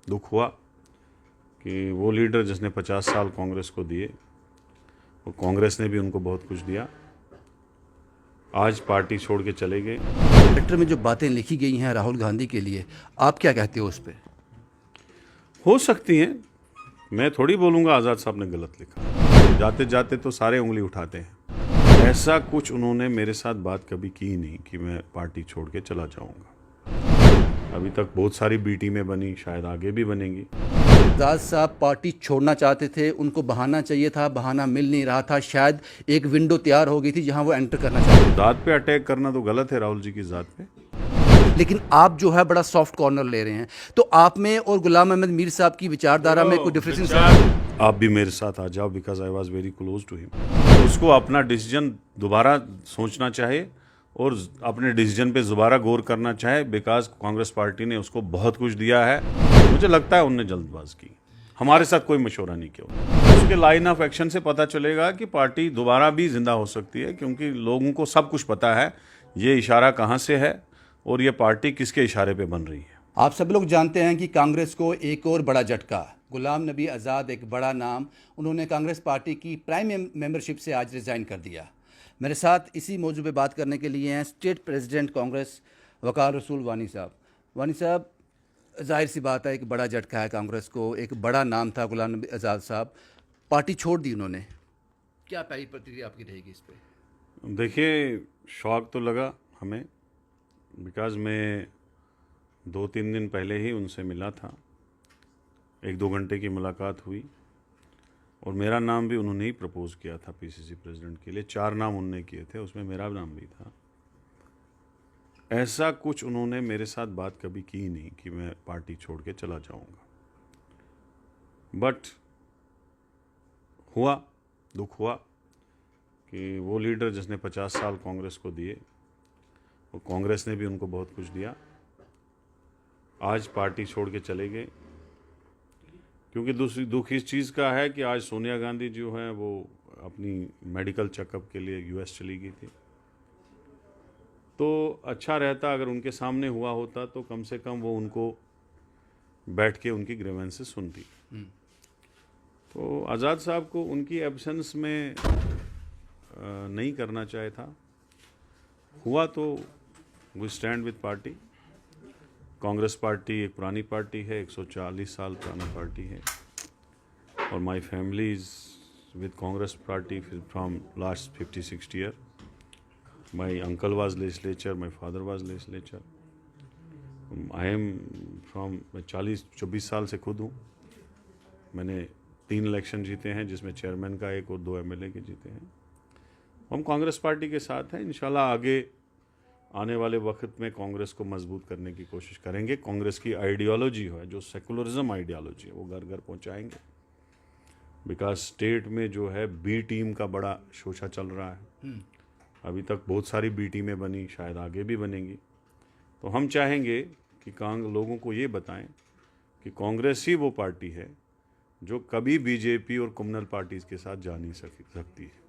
दुख हुआ कि वो लीडर जिसने 50 साल कांग्रेस को दिए, वो कांग्रेस ने भी उनको बहुत कुछ दिया, आज पार्टी छोड़ के चले गए। लेटर में जो बातें लिखी गई हैं राहुल गांधी के लिए, आप क्या कहते हो उस पर? हो सकती हैं, मैं थोड़ी बोलूँगा आज़ाद साहब ने गलत लिखा। जाते जाते तो सारे उंगली उठाते हैं। ऐसा कुछ उन्होंने मेरे साथ बात कभी की नहीं कि मैं पार्टी छोड़ के चला जाऊँगा। अभी तक बहुत सारी बी टीमें बनी, शायद आगे भी बनेंगी। आज़ाद साहब पार्टी छोड़ना चाहते थे, उनको बहाना चाहिए था, बहाना मिल नहीं रहा था, शायद एक विंडो तैयार हो गई थी जहां वो एंटर करना चाहते थे। ज़ात पे अटैक करना तो गलत है, राहुल जी की ज़ात पे। लेकिन आप जो है बड़ा सॉफ्ट कॉर्नर ले रहे हैं, तो आप में और गुलाम अहमद मीर साहब की विचारधारा में कोई डिफरेंस है? आप भी मेरे साथ आ जाओ, because I was very close to him. उसको अपना डिसीजन दोबारा सोचना चाहे और अपने डिसीजन पे दोबारा गौर करना चाहे, बिकॉज कांग्रेस पार्टी ने उसको बहुत कुछ दिया है। मुझे लगता है उनने जल्दबाज की, हमारे साथ कोई मशवरा नहीं किया। उसके लाइन ऑफ एक्शन से पता चलेगा कि पार्टी दोबारा भी जिंदा हो सकती है, क्योंकि लोगों को सब कुछ पता है ये इशारा कहाँ से है और ये पार्टी किसके इशारे पे बन रही है। आप सब लोग जानते हैं कि कांग्रेस को एक और बड़ा झटका, गुलाम नबी आज़ाद एक बड़ा नाम, उन्होंने कांग्रेस पार्टी की प्राइम मेंबरशिप से आज रिज़ाइन कर दिया। मेरे साथ इसी मौजू पे बात करने के लिए हैं स्टेट प्रेसिडेंट कांग्रेस वकार रसूल वानी साहब। वानी साहब, जाहिर सी बात है एक बड़ा झटका है कांग्रेस को, एक बड़ा नाम था गुलाम नबी आज़ाद साहब, पार्टी छोड़ दी उन्होंने, क्या पहली प्रतिक्रिया आपकी रहेगी इस पर? देखिए, शौक तो लगा हमें, बिकॉज मैं 2-3 दिन पहले ही उनसे मिला था, 1-2 घंटे की मुलाकात हुई और मेरा नाम भी उन्होंने ही प्रपोज़ किया था पीसीसी प्रेसिडेंट के लिए। 4 नाम उन्होंने किए थे, उसमें मेरा नाम भी था। ऐसा कुछ उन्होंने मेरे साथ बात कभी की नहीं कि मैं पार्टी छोड़ के चला जाऊंगा। बट हुआ, दुख हुआ कि वो लीडर जिसने 50 साल कांग्रेस को दिए, वो कांग्रेस ने भी उनको बहुत कुछ दिया, आज पार्टी छोड़ के चले गए। क्योंकि दूसरी दुख इस चीज़ का है कि आज सोनिया गांधी जो है वो अपनी मेडिकल चेकअप के लिए यूएस चली गई थी। तो अच्छा रहता अगर उनके सामने हुआ होता, तो कम से कम वो उनको बैठ के उनकी ग्रीवेंसेस सुनती। तो आज़ाद साहब को उनकी एब्सेंस में नहीं करना चाहिए था। हुआ तो we stand with party. Congress party एक पुरानी पार्टी है, 140 साल पुरानी पार्टी है, और my family is with Congress party from last 50-60 year. My uncle was legislature, my father was legislature. I am from 40-24 साल से खुद हूँ। मैंने 3 इलेक्शन जीते हैं, जिसमें चेयरमैन का एक और 2 एमएलए के जीते हैं। हम कांग्रेस पार्टी के साथ हैं। इंशाल्लाह आगे आने वाले वक्त में कांग्रेस को मजबूत करने की कोशिश करेंगे। कांग्रेस की आइडियोलॉजी है, जो सेकुलरिज्म आइडियोलॉजी है, वो घर घर पहुँचाएंगे। बिकॉज स्टेट में जो है बी टीम का बड़ा शोषा चल रहा है। अभी तक बहुत सारी बी टीमें बनी, शायद आगे भी बनेंगी। तो हम चाहेंगे कि लोगों को ये बताएं कि कांग्रेस ही वो पार्टी है जो कभी बीजेपी और कम्युनल पार्टीज़ के साथ जा नहीं सकती है।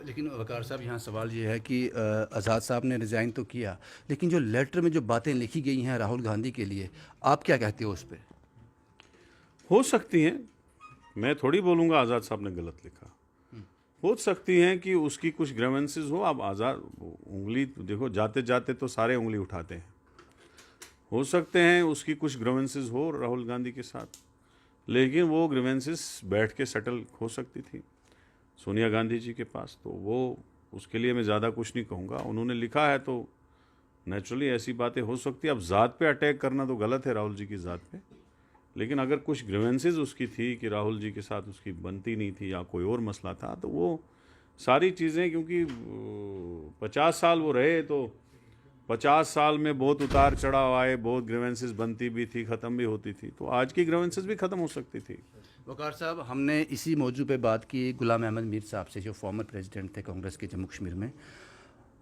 लेकिन वकार साहब, यहाँ सवाल ये है कि आज़ाद साहब ने रिज़ाइन तो किया, लेकिन जो लेटर में जो बातें लिखी गई हैं राहुल गांधी के लिए, आप क्या कहते हो उस पर? हो सकती हैं, मैं थोड़ी बोलूँगा आज़ाद साहब ने गलत लिखा। हो सकती हैं कि उसकी कुछ ग्रीवेंसेस हो। अब आज़ाद उंगली देखो, जाते जाते तो सारे उंगली उठाते हैं। हो सकते हैं उसकी कुछ ग्रीवेंसेस हो राहुल गांधी के साथ, लेकिन वो ग्रीवेंसेस बैठ के सेटल हो सकती थी सोनिया गांधी जी के पास। तो वो उसके लिए मैं ज़्यादा कुछ नहीं कहूँगा। उन्होंने लिखा है तो नेचुरली ऐसी बातें हो सकती है। अब ज़ात पे अटैक करना तो गलत है, राहुल जी की ज़ात पे। लेकिन अगर कुछ ग्रीवेंसेस उसकी थी कि राहुल जी के साथ उसकी बनती नहीं थी या कोई और मसला था, तो वो सारी चीज़ें, क्योंकि 50 साल वो रहे, तो 50 साल में बहुत उतार चढ़ाव आए, बहुत ग्रीवेंसेस बनती भी थी, ख़त्म भी होती थी। तो आज की ग्रीवेंसेस भी ख़त्म हो सकती थी। वकार साहब, हमने इसी मौजू पे बात की गुलाम अहमद मीर साहब से, जो फॉर्मर प्रेसिडेंट थे कांग्रेस के जम्मू कश्मीर में।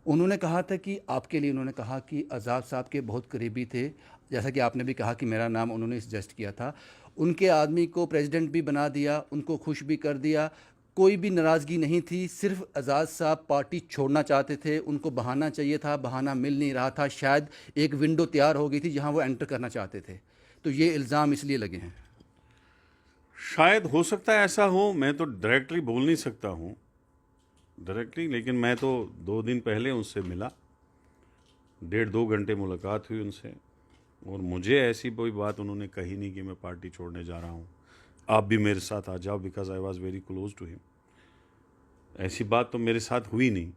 उन्होंने कहा था कि आपके लिए, उन्होंने कहा कि आज़ाद साहब के बहुत करीबी थे, जैसा कि आपने भी कहा कि मेरा नाम उन्होंने सजेस्ट किया था। उनके आदमी को प्रेसिडेंट भी बना दिया, उनको खुश भी कर दिया, कोई भी नाराज़गी नहीं थी। सिर्फ आज़ाद साहब पार्टी छोड़ना चाहते थे, उनको बहाना चाहिए था, बहाना मिल नहीं रहा था, शायद एक विंडो तैयार हो गई थी जहां वो एंटर करना चाहते थे। तो ये इल्ज़ाम इसलिए लगे हैं। शायद हो सकता है ऐसा हो, मैं तो डायरेक्टली बोल नहीं सकता हूँ डायरेक्टली, लेकिन मैं तो 2 दिन पहले उनसे मिला, 1.5-2 घंटे मुलाकात हुई उनसे, और मुझे ऐसी कोई बात उन्होंने कही नहीं कि मैं पार्टी छोड़ने जा रहा हूँ, आप भी मेरे साथ आ जाओ, because I was very close to him. ऐसी बात तो मेरे साथ हुई नहीं।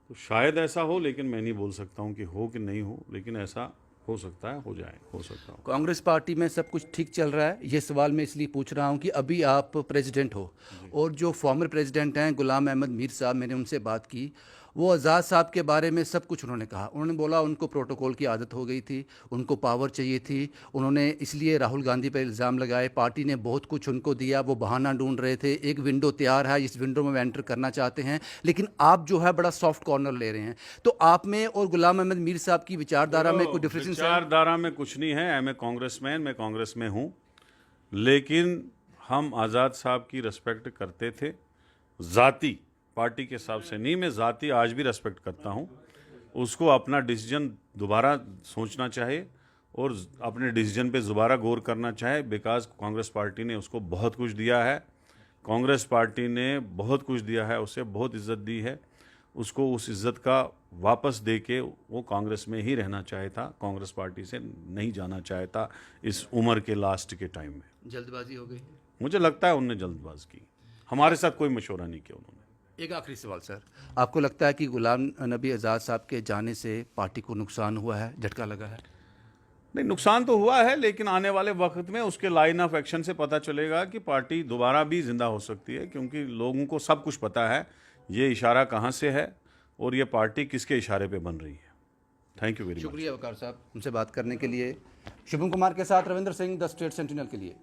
तो शायद ऐसा हो, लेकिन मैं नहीं बोल सकता हूँ कि हो कि नहीं हो, लेकिन ऐसा हो सकता है, हो जाए, हो सकता हो। कांग्रेस पार्टी में सब कुछ ठीक चल रहा है, ये सवाल मैं इसलिए पूछ रहा हूँ कि अभी आप प्रेसिडेंट हो और जो फॉर्मर प्रेसिडेंट हैं गुलाम अहमद मीर साहब, मैंने उनसे बात की, वो आज़ाद साहब के बारे में सब कुछ उन्होंने कहा। उन्होंने बोला उनको प्रोटोकॉल की आदत हो गई थी, उनको पावर चाहिए थी, उन्होंने इसलिए राहुल गांधी पर इल्ज़ाम लगाए, पार्टी ने बहुत कुछ उनको दिया, वो बहाना ढूंढ रहे थे, एक विंडो तैयार है, इस विंडो में वो एंटर करना चाहते हैं, लेकिन आप जो है बड़ा सॉफ्ट कॉर्नर ले रहे हैं। तो आप में और गुलाम अहमद मीर साहब की विचारधारा में कोई डिफरेंस है? विचारधारा में कुछ नहीं है। मैं कांग्रेसमैन, मैं कांग्रेस में हूँ, लेकिन हम आज़ाद साहब की रिस्पेक्ट करते थे, जाति पार्टी के हिसाब से नहीं। मैं जाति आज भी रिस्पेक्ट करता हूँ। उसको अपना डिसीजन दोबारा सोचना चाहिए और अपने डिसीजन पे दोबारा गौर करना चाहिए, बिकॉज कांग्रेस पार्टी ने उसको बहुत कुछ दिया है। कांग्रेस पार्टी ने बहुत कुछ दिया है, उसे बहुत इज्जत दी है, उसको उस इज्जत का वापस दे के वो कांग्रेस में ही रहना चाहता, कांग्रेस पार्टी से नहीं जाना चाहता इस उम्र के लास्ट के टाइम में। जल्दबाजी हो गई? मुझे लगता है उनने जल्दबाज की, हमारे साथ कोई मशवरा नहीं किया उन्होंने। एक आखिरी सवाल सर, आपको लगता है कि गुलाम नबी आज़ाद साहब के जाने से पार्टी को नुकसान हुआ है, झटका लगा है? नहीं, नुकसान तो हुआ है, लेकिन आने वाले वक्त में उसके लाइन ऑफ एक्शन से पता चलेगा कि पार्टी दोबारा भी जिंदा हो सकती है, क्योंकि लोगों को सब कुछ पता है ये इशारा कहाँ से है और ये पार्टी किसके इशारे पे बन रही है। Thank you very much. शुक्रिया वकार साहब, हमसे बात करने के लिए। शुभम कुमार के साथ Ravindra Singh, the state sentinel के लिए।